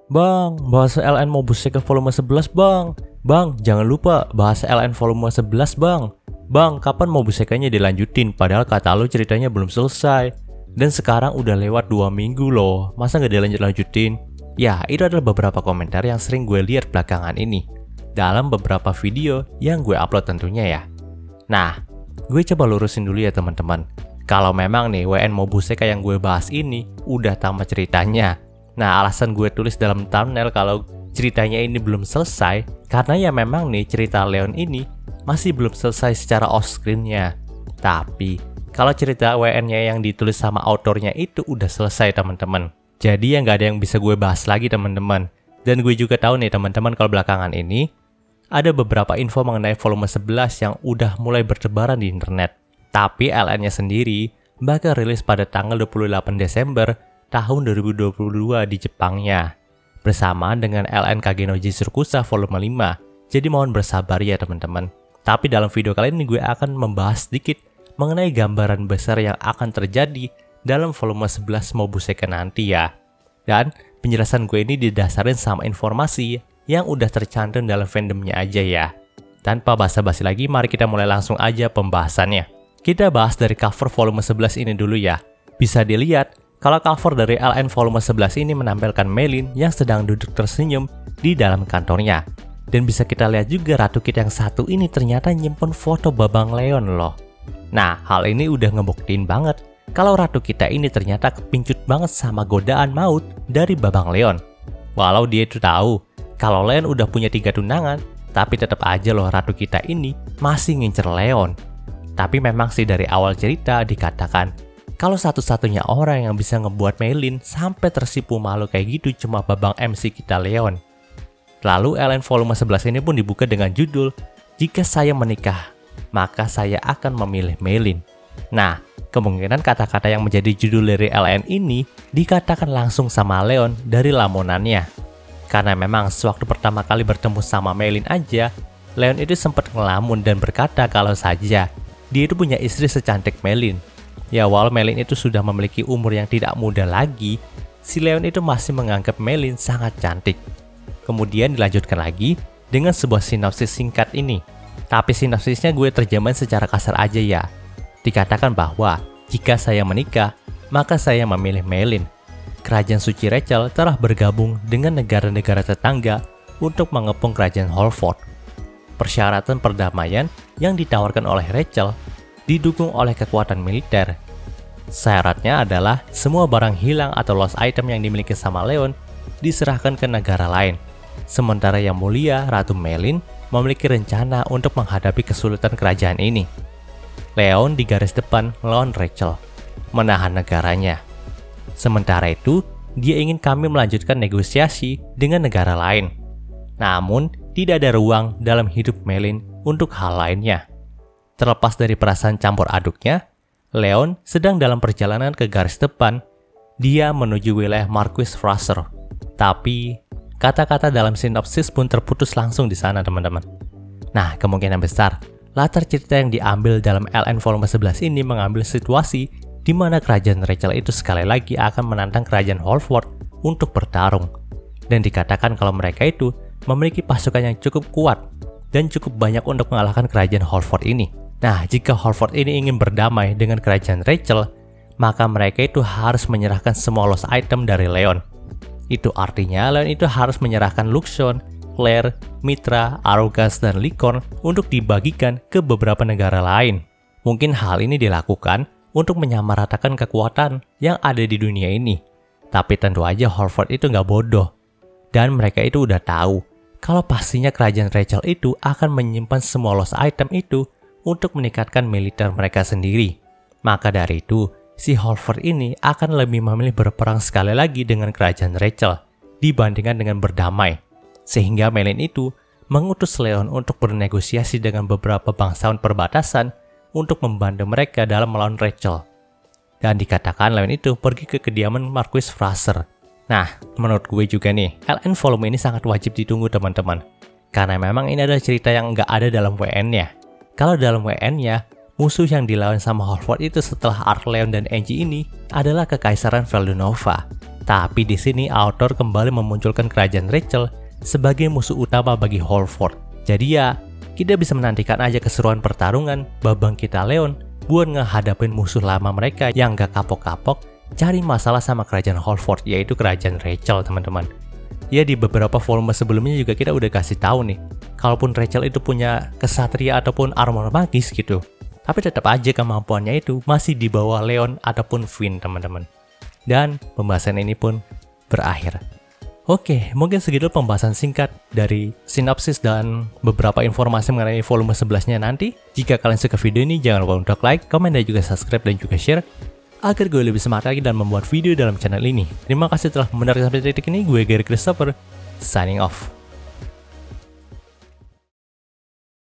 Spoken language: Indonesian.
Bang, bahas LN Mobuseke volume 11 bang. Bang, jangan lupa bahas LN volume 11 bang. Bang, kapan Mobusekenya dilanjutin? Padahal kata lu ceritanya belum selesai. Dan sekarang udah lewat 2 minggu loh. Masa nggak dilanjut-lanjutin? Ya, itu adalah beberapa komentar yang sering gue lihat belakangan ini dalam beberapa video yang gue upload tentunya ya. Nah, gue coba lurusin dulu ya teman-teman. Kalau memang nih WN Mobuseke yang gue bahas ini udah tamat ceritanya. Nah, alasan gue tulis dalam thumbnail kalau ceritanya ini belum selesai karena ya memang nih cerita Leon ini masih belum selesai secara off-screen-nya. Tapi, kalau cerita WN-nya yang ditulis sama autornya itu udah selesai teman-teman. Jadi ya nggak ada yang bisa gue bahas lagi teman-teman. Dan gue juga tahu nih teman-teman kalau belakangan ini ada beberapa info mengenai volume 11 yang udah mulai bertebaran di internet. Tapi LN-nya sendiri bakal rilis pada tanggal 28 Desember tahun 2022 di Jepangnya, bersama dengan LN Kagenoji Surkusa volume 5. Jadi mohon bersabar ya teman-teman. Tapi dalam video kali ini gue akan membahas sedikit mengenai gambaran besar yang akan terjadi dalam volume 11 Mobuseke nanti ya. Dan penjelasan gue ini didasarin sama informasi yang udah tercantum dalam fandomnya aja ya. Tanpa basa-basi lagi, mari kita mulai langsung aja pembahasannya. Kita bahas dari cover volume 11 ini dulu ya. Bisa dilihat kalau cover dari LN volume 11 ini menampilkan Meilin yang sedang duduk tersenyum di dalam kantornya. Dan bisa kita lihat juga Ratu Kit yang satu ini ternyata nyimpen foto Babang Leon loh. Nah, hal ini udah ngebuktiin banget kalau Ratu kita ini ternyata kepincut banget sama godaan maut dari Babang Leon. Walau dia itu tahu kalau Leon udah punya 3 tunangan, tapi tetap aja loh Ratu kita ini masih ngincer Leon. Tapi memang sih dari awal cerita dikatakan kalau satu-satunya orang yang bisa ngebuat Meilin sampai tersipu malu kayak gitu cuma Babang MC kita Leon. Lalu LN volume 11 ini pun dibuka dengan judul, "Jika saya menikah, maka saya akan memilih Meilin." Nah, kemungkinan kata-kata yang menjadi judul dari LN ini dikatakan langsung sama Leon dari lamonannya. Karena memang sewaktu pertama kali bertemu sama Meilin aja, Leon itu sempat ngelamun dan berkata kalau saja dia itu punya istri secantik Meilin. Ya, walau Meilin itu sudah memiliki umur yang tidak muda lagi, si Leon itu masih menganggap Meilin sangat cantik. Kemudian dilanjutkan lagi dengan sebuah sinopsis singkat ini. Tapi sinopsisnya gue terjemahin secara kasar aja ya. Dikatakan bahwa jika saya menikah, maka saya memilih Meilin. Kerajaan suci Rachel telah bergabung dengan negara-negara tetangga untuk mengepung kerajaan Holford. Persyaratan perdamaian yang ditawarkan oleh Rachel didukung oleh kekuatan militer. Syaratnya adalah semua barang hilang atau lost item yang dimiliki sama Leon diserahkan ke negara lain. Sementara yang mulia, Ratu Meilin memiliki rencana untuk menghadapi kesulitan kerajaan ini. Leon di garis depan melawan Rachel, menahan negaranya. Sementara itu, dia ingin kami melanjutkan negosiasi dengan negara lain. Namun, tidak ada ruang dalam hidup Meilin untuk hal lainnya. Terlepas dari perasaan campur aduknya, Leon sedang dalam perjalanan ke garis depan. Dia menuju wilayah Marquis Fraser. Tapi, kata-kata dalam sinopsis pun terputus langsung di sana teman-teman. Nah, kemungkinan besar, latar cerita yang diambil dalam LN volume 11 ini mengambil situasi di mana kerajaan Rachel itu sekali lagi akan menantang kerajaan Holford untuk bertarung. Dan dikatakan kalau mereka itu memiliki pasukan yang cukup kuat dan cukup banyak untuk mengalahkan kerajaan Holford ini. Nah, jika Holford ini ingin berdamai dengan kerajaan Rachel, maka mereka itu harus menyerahkan semua lost item dari Leon. Itu artinya Leon itu harus menyerahkan Luxion, Claire, Mitra, Arrogas, dan Licorn untuk dibagikan ke beberapa negara lain. Mungkin hal ini dilakukan untuk menyamaratakan kekuatan yang ada di dunia ini. Tapi tentu aja Holford itu nggak bodoh. Dan mereka itu udah tahu kalau pastinya kerajaan Rachel itu akan menyimpan semua lost item itu untuk meningkatkan militer mereka sendiri. Maka dari itu, si Holford ini akan lebih memilih berperang sekali lagi dengan kerajaan Rachel dibandingkan dengan berdamai. Sehingga Meilin itu mengutus Leon untuk bernegosiasi dengan beberapa bangsawan perbatasan untuk membantu mereka dalam melawan Rachel. Dan dikatakan Leon itu pergi ke kediaman Marquis Fraser. Nah, menurut gue juga nih, LN volume ini sangat wajib ditunggu teman-teman. Karena memang ini adalah cerita yang nggak ada dalam WN-nya. Kalau dalam WN-nya, musuh yang dilawan sama Holford itu setelah arc Leon dan Angie ini adalah Kekaisaran Veldunova. Tapi di sini author kembali memunculkan kerajaan Rachel sebagai musuh utama bagi Halford. Jadi ya, kita bisa menantikan aja keseruan pertarungan babang kita Leon buat ngehadapin musuh lama mereka yang gak kapok-kapok cari masalah sama kerajaan Halford, yaitu kerajaan Rachel, teman-teman. Ya, di beberapa volume sebelumnya juga kita udah kasih tahu nih, kalaupun Rachel itu punya kesatria ataupun armor magis gitu, tapi tetap aja kemampuannya itu masih di bawah Leon ataupun Finn, teman-teman. Dan pembahasan ini pun berakhir. Oke, mungkin segitu pembahasan singkat dari sinopsis dan beberapa informasi mengenai volume 11-nya nanti. Jika kalian suka video ini, jangan lupa untuk like, komen, dan juga subscribe dan juga share agar gue lebih semangat lagi dan membuat video dalam channel ini. Terima kasih telah mendengarkan sampai titik ini. Gue Gary Christopher, signing off.